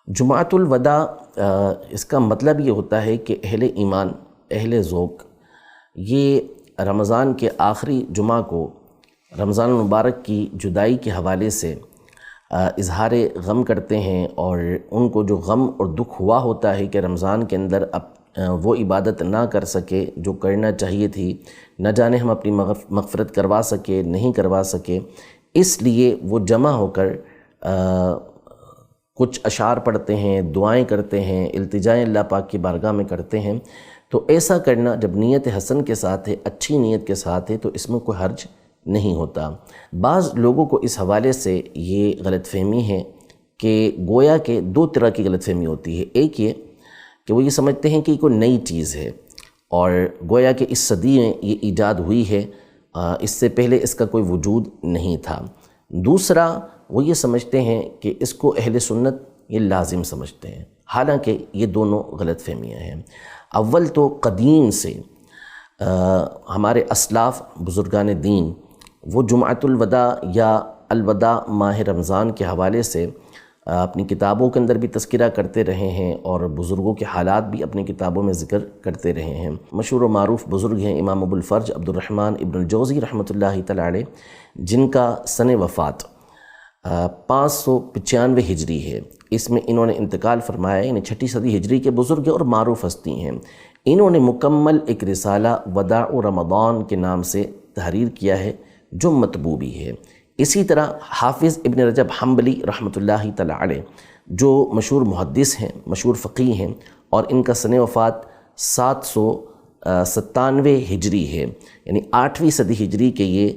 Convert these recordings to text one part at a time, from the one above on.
جمعۃ الوداع اس کا مطلب یہ ہوتا ہے کہ اہل ایمان، اہل ذوق یہ رمضان کے آخری جمعہ کو رمضان المبارک کی جدائی کے حوالے سے اظہار غم کرتے ہیں، اور ان کو جو غم اور دکھ ہوا ہوتا ہے کہ رمضان کے اندر وہ عبادت نہ کر سکے جو کرنا چاہیے تھی، نہ جانے ہم اپنی مغفرت کروا سکے نہیں کروا سکے، اس لیے وہ جمع ہو کر کچھ اشعار پڑھتے ہیں، دعائیں کرتے ہیں، التجائیں اللہ پاک کی بارگاہ میں کرتے ہیں۔ تو ایسا کرنا جب نیت حسن کے ساتھ ہے، اچھی نیت کے ساتھ ہے، تو اس میں کوئی حرج نہیں ہوتا۔ بعض لوگوں کو اس حوالے سے یہ غلط فہمی ہے کہ گویا کہ دو طرح کی غلط فہمی ہوتی ہے۔ ایک یہ کہ وہ یہ سمجھتے ہیں کہ یہ کوئی نئی چیز ہے اور گویا کہ اس صدی میں یہ ایجاد ہوئی ہے، اس سے پہلے اس کا کوئی وجود نہیں تھا۔ دوسرا وہ یہ سمجھتے ہیں کہ اس کو اہل سنت یہ لازم سمجھتے ہیں، حالانکہ یہ دونوں غلط فہمیاں ہیں۔ اول تو قدیم سے ہمارے اسلاف بزرگان دین وہ جمعۃ الوداع یا الوداع ماہ رمضان کے حوالے سے اپنی کتابوں کے اندر بھی تذکرہ کرتے رہے ہیں، اور بزرگوں کے حالات بھی اپنی کتابوں میں ذکر کرتے رہے ہیں۔ مشہور و معروف بزرگ ہیں امام ابو الفرج عبد الرحمن ابن الجوزی رحمۃ اللہ تعالی علیہ، جن کا سن وفات 595 ہجری ہے۔ اس میں انہوں نے انتقال فرمایا، یعنی 6 صدی ہجری کے بزرگ اور معروف ہستی ہیں۔ انہوں نے مکمل ایک رسالہ وداع رمضان کے نام سے تحریر کیا ہے، جو مطبوع بھی ہے۔ اسی طرح حافظ ابن رجب حنبلی رحمۃ اللہ تعالی علیہ، جو مشہور محدث ہیں، مشہور فقیہ ہیں، اور ان کا سن وفات 797 ہجری ہے، یعنی 8ویں صدی ہجری کے یہ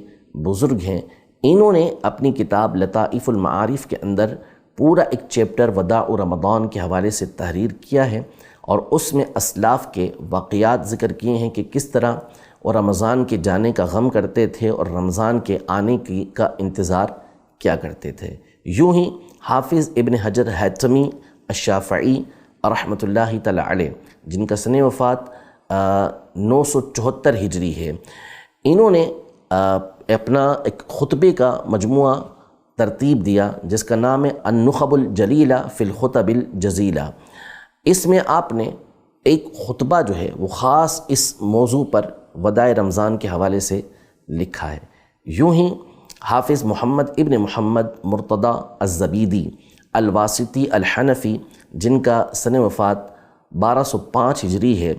بزرگ ہیں۔ انہوں نے اپنی کتاب لطائف المعارف کے اندر پورا ایک چیپٹر وداع رمضان کے حوالے سے تحریر کیا ہے، اور اس میں اسلاف کے واقعات ذکر کیے ہیں کہ کس طرح وہ رمضان کے جانے کا غم کرتے تھے اور رمضان کے آنے کا انتظار کیا کرتے تھے۔ یوں ہی حافظ ابن حجر حیثمی الشافعی رحمۃ اللہ تعالی علیہ، جن کا سن وفات 974 ہجری ہے، انہوں نے اپنا ایک خطبے کا مجموعہ ترتیب دیا جس کا نام ہے النخب الجلیلہ فی الخطب الجزیلہ۔ اس میں آپ نے ایک خطبہ جو ہے وہ خاص اس موضوع پر وداع رمضان کے حوالے سے لکھا ہے۔ یوں ہی حافظ محمد ابن محمد مرتضی الزبیدی الواسطی الحنفی، جن کا سن وفات 1205 ہجری ہے،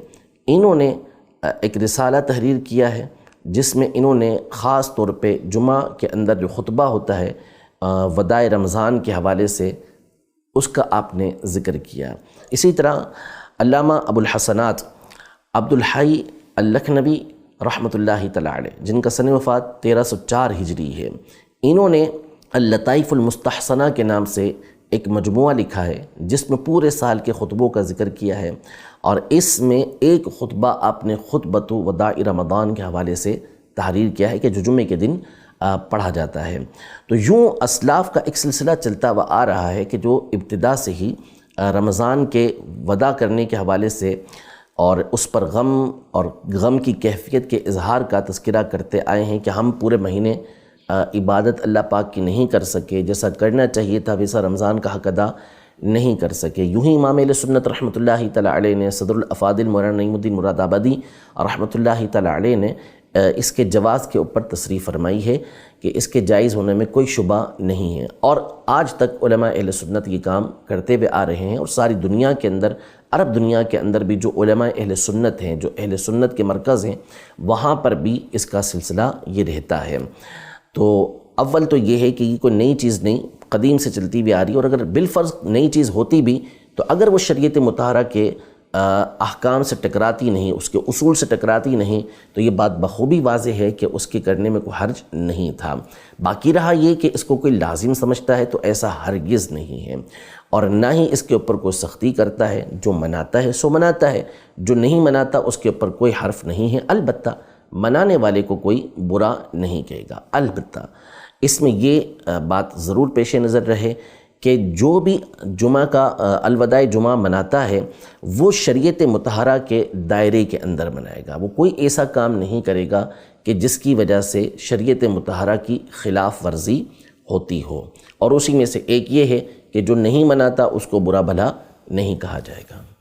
انہوں نے ایک رسالہ تحریر کیا ہے جس میں انہوں نے خاص طور پہ جمعہ کے اندر جو خطبہ ہوتا ہے وداع رمضان کے حوالے سے اس کا آپ نے ذکر کیا۔ اسی طرح علامہ ابو الحسنات عبد الحی اللکھنوی رحمۃ اللہ تعالی علیہ، جن کا سن وفات 1304 ہجری ہے، انہوں نے اللطائف المستحسنہ کے نام سے ایک مجموعہ لکھا ہے جس میں پورے سال کے خطبوں کا ذکر کیا ہے، اور اس میں ایک خطبہ آپ نے خطبۃ وداع رمضان کے حوالے سے تحریر کیا ہے کہ جو جمعے کے دن پڑھا جاتا ہے۔ تو یوں اسلاف کا ایک سلسلہ چلتا ہوا آ رہا ہے کہ جو ابتدا سے ہی رمضان کے وداع کرنے کے حوالے سے اور اس پر غم اور غم کی کیفیت کے اظہار کا تذکرہ کرتے آئے ہیں کہ ہم پورے مہینے عبادت اللہ پاک کی نہیں کر سکے، جیسا کرنا چاہیے تھا ویسا رمضان کا حق ادا نہیں کر سکے۔ یوں ہی امام اہل سنت رحمۃ اللہ تعالی علیہ نے، صدر الافاضل مولانا نعیم الدین مراد آبادی رحمۃ اللہ تعالی علیہ نے اس کے جواز کے اوپر تصریح فرمائی ہے کہ اس کے جائز ہونے میں کوئی شبہ نہیں ہے، اور آج تک علماء اہل سنت یہ کام کرتے ہوئے آ رہے ہیں، اور ساری دنیا کے اندر، عرب دنیا کے اندر بھی جو علماء اہل سنت ہیں، جو اہل سنت کے مرکز ہیں، وہاں پر بھی اس کا سلسلہ یہ رہتا ہے۔ تو اول تو یہ ہے کہ یہ کوئی نئی چیز نہیں، قدیم سے چلتی ہوئی آ رہی ہے، اور اگر بالفرض نئی چیز ہوتی بھی تو اگر وہ شریعت مطہرہ کے احکام سے ٹکراتی نہیں، اس کے اصول سے ٹکراتی نہیں، تو یہ بات بخوبی واضح ہے کہ اس کے کرنے میں کوئی حرج نہیں تھا۔ باقی رہا یہ کہ اس کو کوئی لازم سمجھتا ہے تو ایسا ہرگز نہیں ہے، اور نہ ہی اس کے اوپر کوئی سختی کرتا ہے۔ جو مناتا ہے سو مناتا ہے، جو نہیں مناتا اس کے اوپر کوئی حرف نہیں ہے، البتہ منانے والے کو کوئی برا نہیں کہے گا۔ البتہ اس میں یہ بات ضرور پیش نظر رہے کہ جو بھی جمعہ کا الوداع جمعہ مناتا ہے وہ شریعت مطہرہ کے دائرے کے اندر منائے گا، وہ کوئی ایسا کام نہیں کرے گا کہ جس کی وجہ سے شریعت مطہرہ کی خلاف ورزی ہوتی ہو۔ اور اسی میں سے ایک یہ ہے کہ جو نہیں مناتا اس کو برا بھلا نہیں کہا جائے گا۔